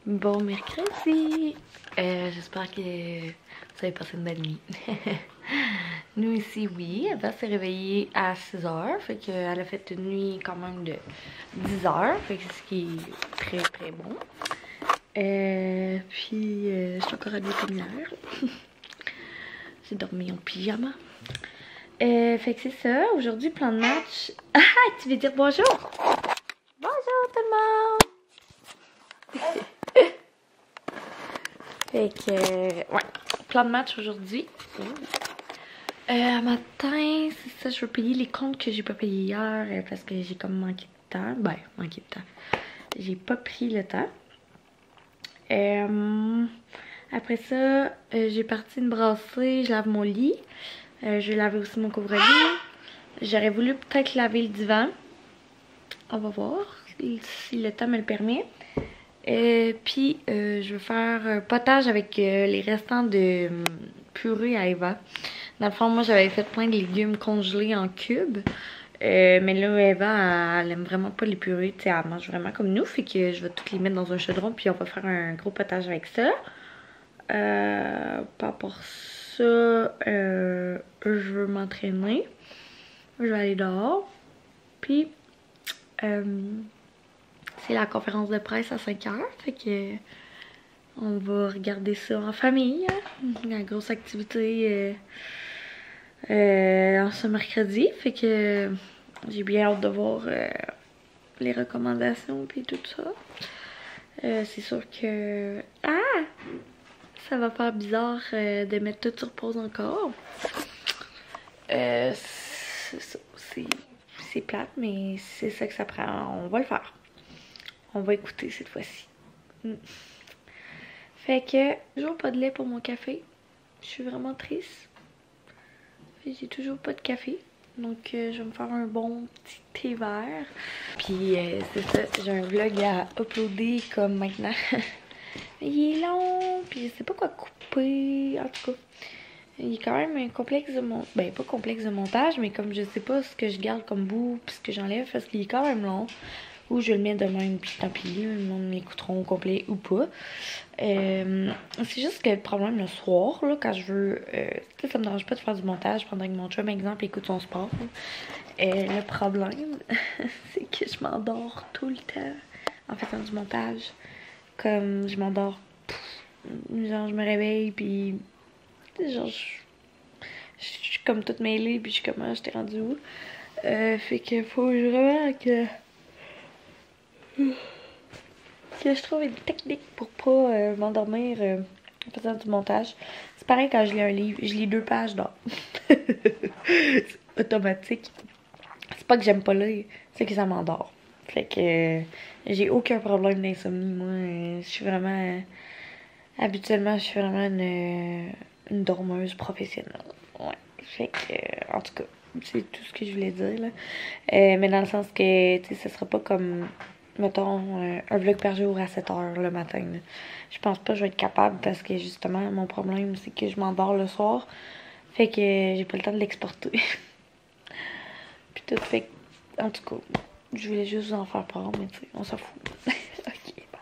Bon mercredi! J'espère que vous avez passé une bonne nuit. Nous ici, oui. Eva s'est réveillée à 6h, fait qu'elle a fait une nuit quand même de 10h, fait que ce qui est très très bon. Puis, je suis encore à lumière. J'ai dormi en pyjama. Fait que c'est ça. Aujourd'hui, plan de match. Ah, tu veux dire bonjour? Bonjour tout le monde! Fait que, ouais, plan de match aujourd'hui. Matin, c'est ça, je veux payer les comptes que j'ai pas payés hier parce que j'ai comme manqué de temps. Ben, manqué de temps. J'ai pas pris le temps. Après ça, j'ai parti une brassée, je lave mon lit. Je vais laver aussi mon couvre-lit. J'aurais voulu peut-être laver le divan. On va voir si le temps me le permet. Puis je vais faire un potage avec les restants de purée à Eva. Dans le fond, moi j'avais fait plein de légumes congelés en cubes. Mais là, Eva, elle aime vraiment pas les purées. Tu sais, elle mange vraiment comme nous. Fait que je vais toutes les mettre dans un chaudron. Puis on va faire un gros potage avec ça. Pas pour ça, je veux m'entraîner. Je vais aller dehors. Puis, c'est la conférence de presse à 5h. Fait que on va regarder ça en famille. La grosse activité en ce mercredi. Fait que j'ai bien hâte de voir les recommandations puis tout ça. C'est sûr que... Ah! Ça va faire bizarre de mettre tout sur pause encore. C'est plate, mais c'est ça que ça prend. On va le faire. On va écouter cette fois-ci. Fait que, toujours pas de lait pour mon café. Je suis vraiment triste. J'ai toujours pas de café. Donc, je vais me faire un bon petit thé vert. Puis, c'est ça. J'ai un vlog à uploader comme maintenant. Il est long. Puis, je sais pas quoi couper. En tout cas, il est quand même un complexe de montage. Ben, pas complexe de montage, mais comme je sais pas ce que je garde comme bout. Puis ce que j'enlève. Parce qu'il est quand même long. Ou je le mets de même, puis tant pis, le monde m'écouteront au complet ou pas. C'est juste que le problème le soir, là, quand je veux... ça me dérange pas de faire du montage pendant que mon chum, exemple, écoute son sport. Le problème, c'est que je m'endors tout le temps en faisant du montage. Comme je m'endors, genre je me réveille, puis genre je suis comme toute mêlée, puis je suis comme, ah, je t'ai rendu où? Fait que faut vraiment que je trouve une technique pour pas m'endormir en faisant du montage. C'est pareil quand je lis un livre, je lis 2 pages d'or. C'est automatique. C'est pas que j'aime pas lire, c'est que ça m'endort. Fait que j'ai aucun problème d'insomnie, moi. Je suis vraiment... habituellement, je suis vraiment une dormeuse professionnelle. Ouais. Fait que, en tout cas, c'est tout ce que je voulais dire, là. Mais dans le sens que, tu sais, ce sera pas comme... mettons, un vlog par jour à 7h le matin. Là. Je pense pas que je vais être capable parce que justement, mon problème, c'est que je m'endors le soir. Fait que j'ai pas le temps de l'exporter. Puis tout fait que, en tout cas, je voulais juste vous en faire part, mais tu sais, on s'en fout. Ok, bye.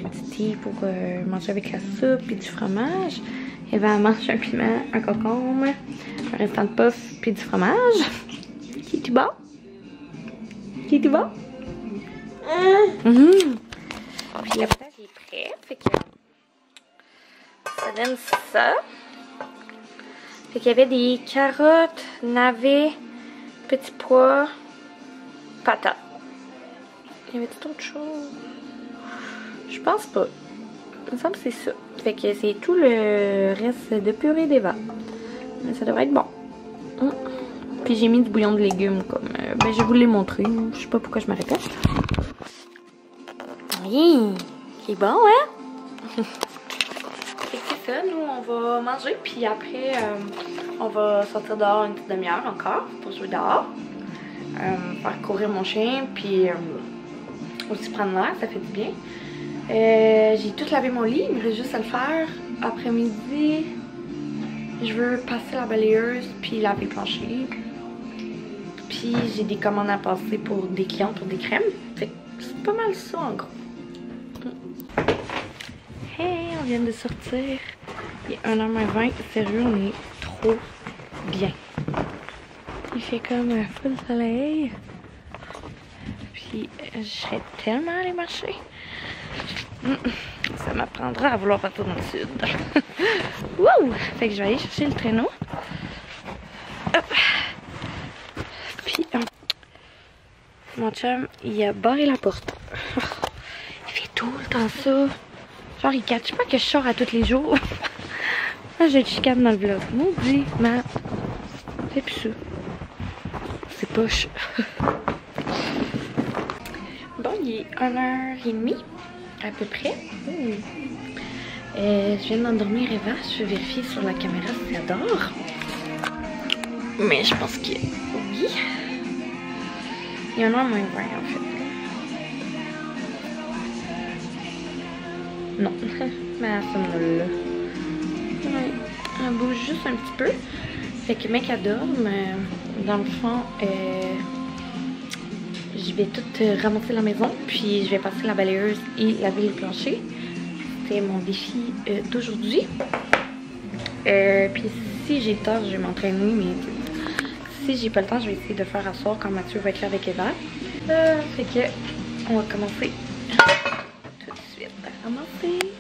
crudité pour manger avec la soupe et du fromage. Eva mange un piment, un concombre, un restant de puff puis du fromage. Qui est tout bon? Qui est tout bon? Puis le potage est prêt, fait que ça donne ça. Fait qu'il y avait des carottes, navets, petits pois, patates. Il y avait tout autre chose? Je pense pas. Il me semble que c'est ça. Fait que c'est tout le reste de purée d'Eva. Mais ça devrait être bon. Puis j'ai mis du bouillon de légumes comme... ben je vous l'ai montré. Je sais pas pourquoi je me répète. Oui! C'est bon, hein? Fait que c'est ça. Nous, on va manger. Puis après, on va sortir dehors une petite demi-heure encore pour jouer dehors. Faire courir mon chien. Puis aussi prendre l'air. Ça fait du bien. J'ai tout lavé mon lit, il me reste juste à le faire. Après-midi, je veux passer la balayeuse puis laver le plancher. Puis j'ai des commandes à passer pour des clients pour des crèmes. Fait que c'est pas mal ça en gros. Hey, on vient de sortir. Il est 1h20. Sérieux, on est trop bien. Il fait comme un full soleil. Puis je serais tellement allée marcher. Ça m'apprendra à vouloir partir dans le sud. Wouh! Fait que je vais aller chercher le traîneau. Hop. Puis, mon chum, il a barré la porte. Il fait tout le temps ça. Genre, il catch pas que je sors à tous les jours. Là, j'ai le chicane dans le vlog. Maudit, mais c'est plus ça. C'est poche. Bon, il est 1h30. À peu près. Je viens d'endormir Eva. Je vais vérifier sur la caméra si elle dort. Mais je pense que oui. Il y en a moins 20 en fait. Non. Mais elle somnole là. Ouais. Elle bouge juste un petit peu. Fait que mec elle dort. Mais dans le fond, je vais tout ramasser la maison, puis je vais passer la balayeuse et laver le plancher. C'était mon défi d'aujourd'hui. Puis si j'ai le temps, je vais m'entraîner, mais si j'ai pas le temps, je vais essayer de le faire à soir quand Mathieu va être là avec Eva. Fait que on va commencer tout de suite à ramasser.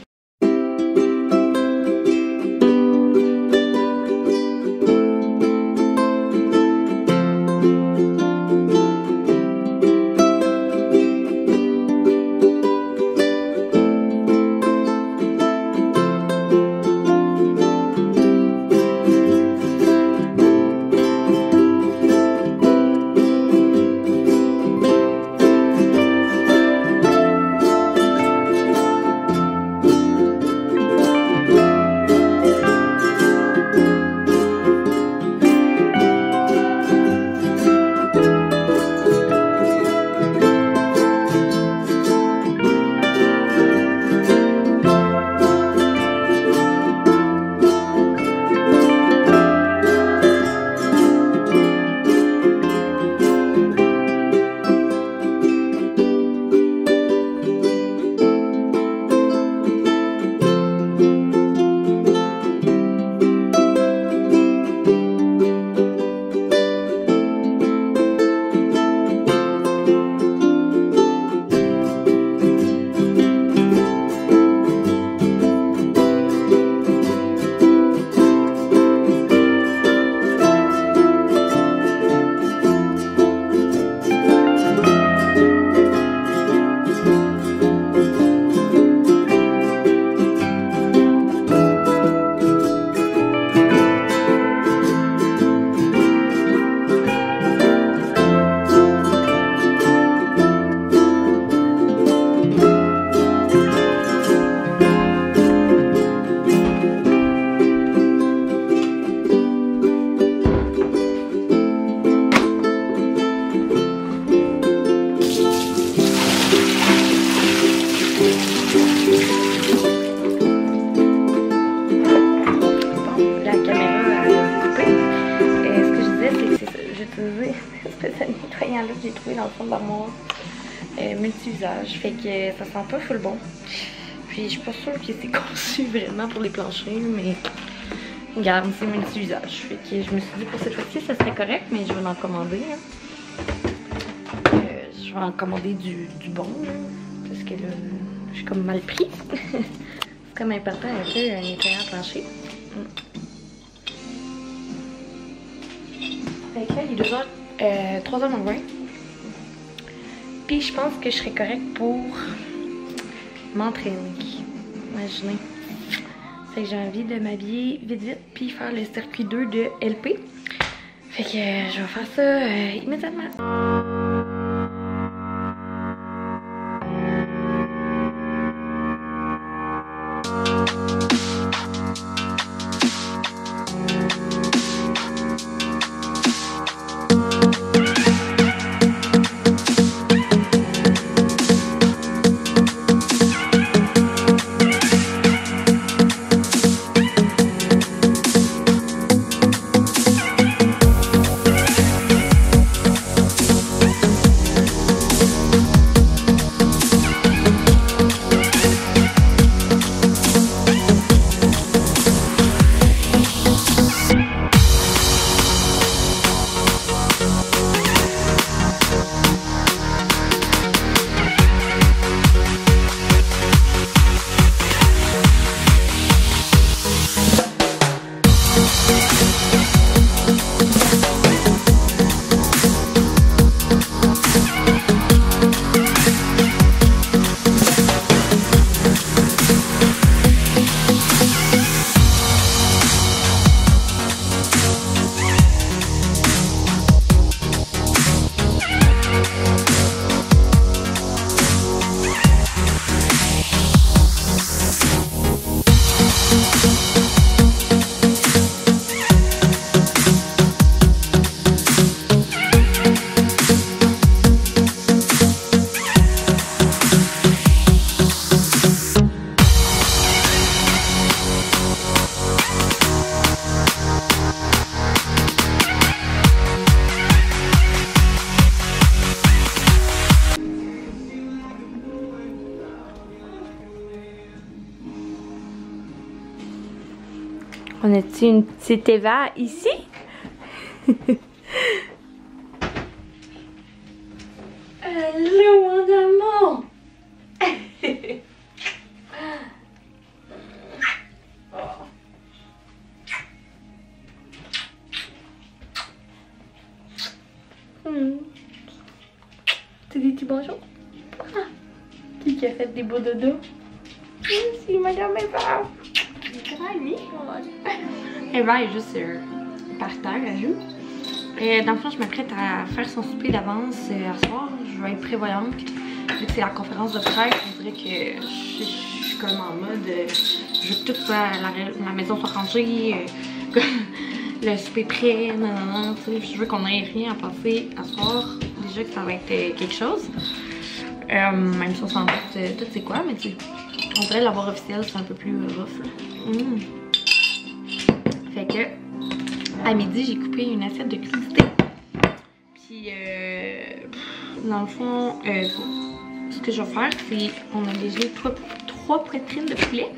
là que j'ai trouvé dans le fond de l'armoire multi-usage. Fait que ça sent pas full bon. Puis je suis pas sûre que c'est conçu vraiment pour les planchers, mais regarde, c'est multi-usage. Fait que je me suis dit pour cette fois-ci, ça serait correct, mais je vais en commander. Je vais en commander du bon, là, parce que là, je suis comme mal pris. C'est comme important un peu un nettoyant plancher. Fait que là, il est 3h20. Puis je pense que je serais correcte pour m'entraîner. Imaginez. Fait que j'ai envie de m'habiller vite vite puis faire le circuit 2 de LP. Fait que je vais faire ça immédiatement. On a-t-il une petite Eva ici? Allô, mon amour! Tu dis petit bonjour? Qui a fait des beaux dodos? C'est madame Eva! Eva est juste par terre, elle joue. Dans le fond, je m'apprête à faire son souper d'avance à soir. Je vais être prévoyante. Vu que c'est la conférence de presse, je dirais que je suis comme en mode. Je veux que tout soit, la maison soit rangée, le souper prêt, nanana, je veux qu'on n'ait rien à passer à soir. Déjà que ça va être quelque chose. Même si on s'en doute tout c'est quoi, mais tu sais, on dirait l'avoir officiel, c'est un peu plus rough. Fait que à midi, j'ai coupé une assiette de crudité. Puis dans le fond, ce que je vais faire, c'est on a déjà 3 poitrines de poulet.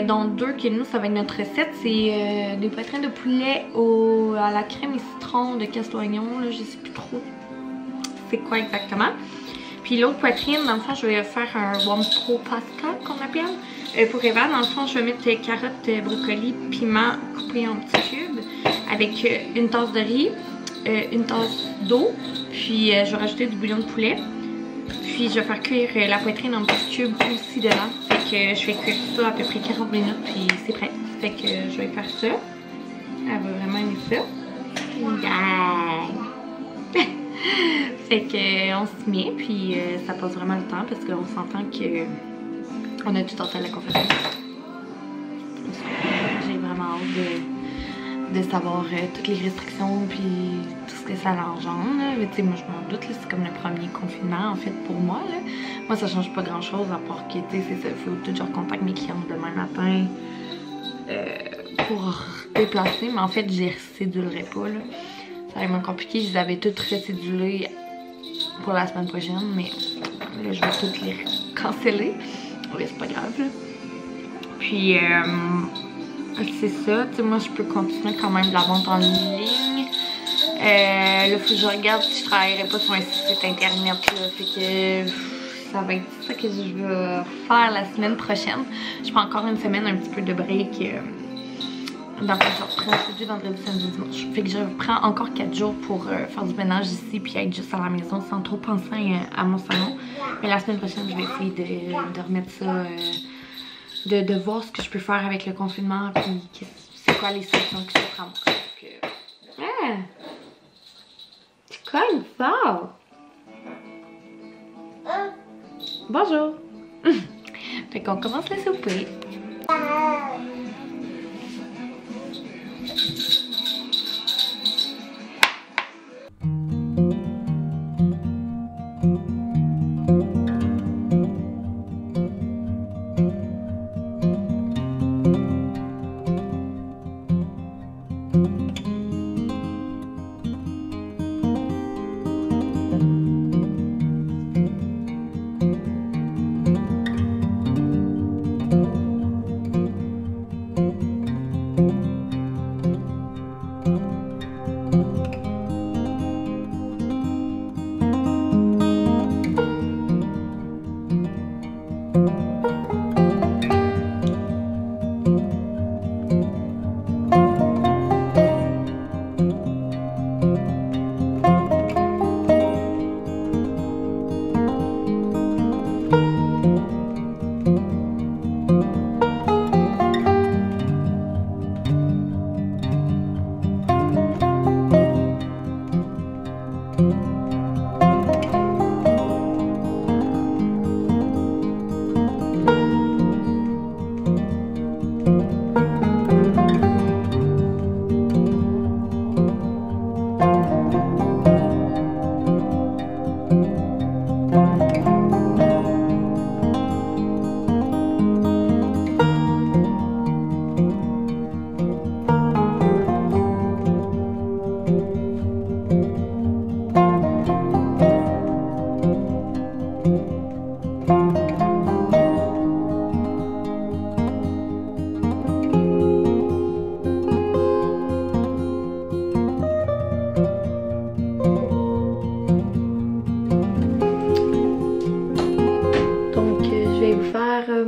Dont 2 que nous, ça va être notre recette. C'est des poitrines de poulet à la crème et citron de Casse-Oignon. Je sais plus trop c'est quoi exactement. Puis l'autre poitrine, dans le fond, je vais faire un wampo pasta qu'on appelle. Pour Eva, dans le fond, je vais mettre carottes, brocolis, piment coupés en petits cubes avec une tasse de riz, une tasse d'eau. Puis je vais rajouter du bouillon de poulet. Puis je vais faire cuire la poitrine en petits cubes aussi dedans. Fait que je vais cuire ça à peu près 40 minutes puis c'est prêt. Fait que je vais faire ça. Elle va vraiment aimer ça. Yeah. Fait que on se met puis ça passe vraiment le temps parce qu'on s'entend que on a tout en fait la conférence. J'ai vraiment hâte de savoir toutes les restrictions puis tout ce que ça engendre. Tu sais, moi je m'en doute, c'est comme le premier confinement en fait pour moi. Là. Moi ça change pas grand chose à part que tu sais, c'est ça, il faut toujours contacter mes clients demain matin pour déplacer, mais en fait je les recédulerai pas là. Ça va être moins compliqué, je les avais toutes recédulées pour la semaine prochaine, mais là je vais toutes les canceller. pour vrai, c'est pas grave. Là. Puis, c'est ça. Tu sais, moi, je peux continuer quand même de la vente en ligne. Là, faut que je regarde si je travaillerai pas sur un site internet. Là, fait que ça va être ça que je vais faire la semaine prochaine. Je prends encore une semaine, un petit peu de break. Dans le fond, je reprends jeudi, vendredi, samedi, dimanche. Fait que je reprends encore 4 jours pour faire du ménage ici puis être juste à la maison sans trop penser à mon salon. Mais la semaine prochaine, je vais essayer de remettre ça, de voir ce que je peux faire avec le confinement puis c'est quoi les solutions que je peux prendre. Ah! Tu cognes fort! Bonjour! Fait qu'on commence le souper.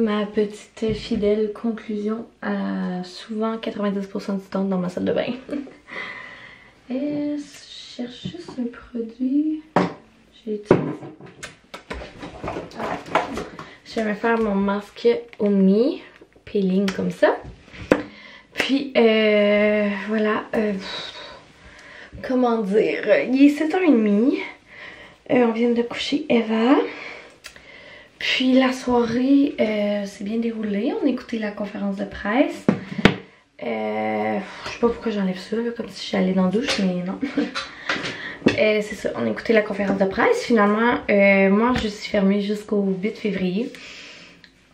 Ma petite fidèle conclusion à souvent 90% du temps dans ma salle de bain. Et je cherche juste un produit. J'ai utilisé. Je vais faire mon masque Omi peeling comme ça. Puis voilà. Comment dire? Il est 7h30. On vient de coucher Eva. Puis la soirée s'est bien déroulée. On a écouté la conférence de presse. Je sais pas pourquoi j'enlève ça, là, comme si j'allais dans la douche, mais non. C'est ça, on a écouté la conférence de presse. Finalement, moi je suis fermée jusqu'au 8 février.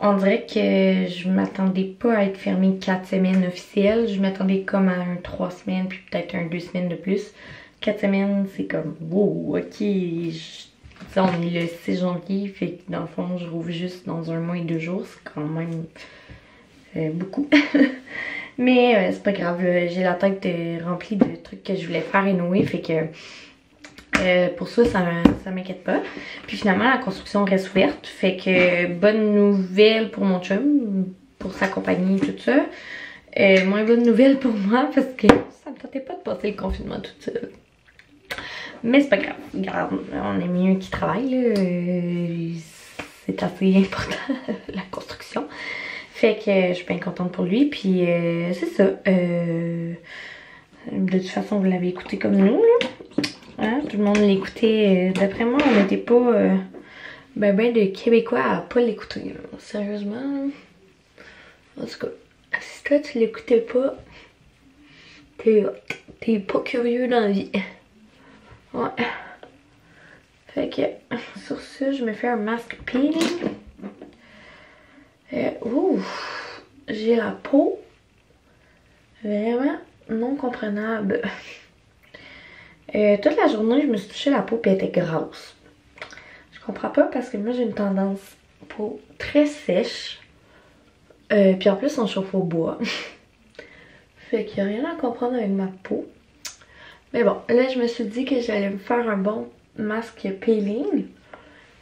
On dirait que je m'attendais pas à être fermée 4 semaines officielles. Je m'attendais comme à un 3 semaines, puis peut-être un 2 semaines de plus. 4 semaines, c'est comme wow, ok. On est le 6 janvier, fait que dans le fond, je rouvre juste dans 1 mois et 2 jours. C'est quand même beaucoup. Mais c'est pas grave, j'ai la tête remplie de trucs que je voulais faire anyway, fait que pour ça m'inquiète pas. Puis finalement, la construction reste ouverte, fait que bonne nouvelle pour mon chum, pour sa compagnie, tout ça. Moins bonne nouvelle pour moi, parce que ça me tentait pas de passer le confinement toute seule. Mais c'est pas grave, regarde, on est mieux qui travaille, c'est assez important la construction. Fait que je suis bien contente pour lui, puis c'est ça. De toute façon, vous l'avez écouté comme nous, là. Hein? Tout le monde l'écoutait. D'après moi, on n'était pas ben de Québécois à pas l'écouter. Sérieusement. En tout cas, si toi tu l'écoutais pas, t'es pas curieux dans la vie. Ouais. Fait que sur ce, je me fais un masque peeling. Ouh, j'ai la peau vraiment non comprenable. Toute la journée, je me suis touché la peau et elle était grasse. Je comprends pas parce que moi j'ai une tendance Peau très sèche. Puis en plus on chauffe au bois. Fait qu'il n'y a rien à comprendre avec ma peau. Mais bon, là je me suis dit que j'allais me faire un bon masque peeling.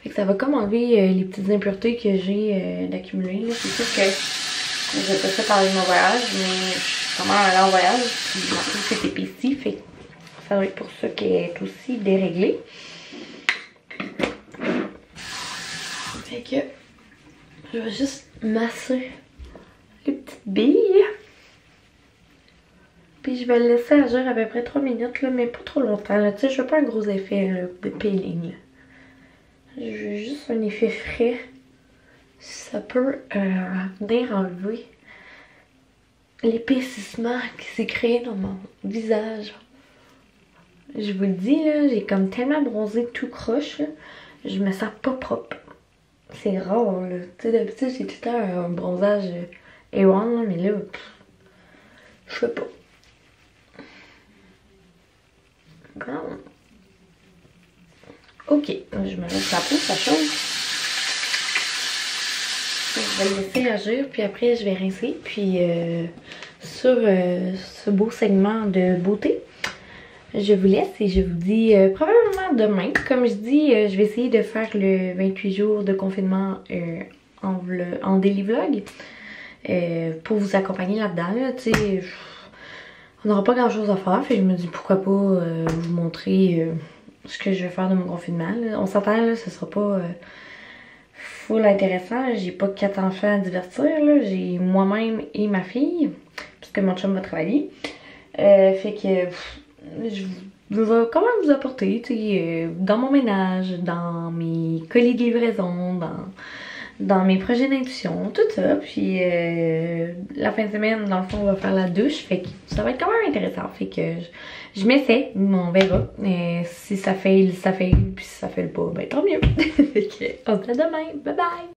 Fait que ça va comme enlever les petites impuretés que j'ai d'accumuler. C'est sûr que j'ai pas fait parler de mon voyage, mais je suis vraiment allée en voyage. Puis ma peau s'est épaissie, fait que ça doit être pour ça qu'elle est aussi déréglée. Fait que je vais juste masser les petites billes. Puis je vais le laisser agir à peu près 3 minutes, là, mais pas trop longtemps. Tu sais, je veux pas un gros effet là, de peeling. Là. Je veux juste un effet frais. Ça peut venir enlever l'épaississement qui s'est créé dans mon visage. Je vous le dis, là, j'ai comme tellement bronzé tout croche, là, je me sens pas propre. C'est rare, là. Tu sais, d'habitude, j'ai tout le temps un bronzage A1, là, mais là, je sais pas. Bon. Ok, je me laisse la peau, ça chauffe. Je vais le laisser agir, puis après je vais rincer. Puis sur ce beau segment de beauté, je vous laisse et je vous dis probablement demain. Comme je dis, je vais essayer de faire le 28 jours de confinement en daily vlog pour vous accompagner là-dedans. Là, tu sais, on n'aura pas grand chose à faire, fait que je me dis pourquoi pas vous montrer ce que je vais faire de mon confinement. Là. On s'entend, là, ce sera pas full intéressant. J'ai pas 4 enfants à divertir, j'ai moi-même et ma fille, puisque mon chum va travailler. Fait que je vais quand même vous apporter, tu sais, dans mon ménage, dans mes colis de livraison, dans mes projets d'intuition, tout ça. Puis la fin de semaine, dans le fond, on va faire la douche. Fait que ça va être quand même intéressant. Fait que je m'essaie, on verra. Si ça fail, ça fail. Puis si ça fait pas, ben tant mieux. Fait que on se dit à demain. Bye bye!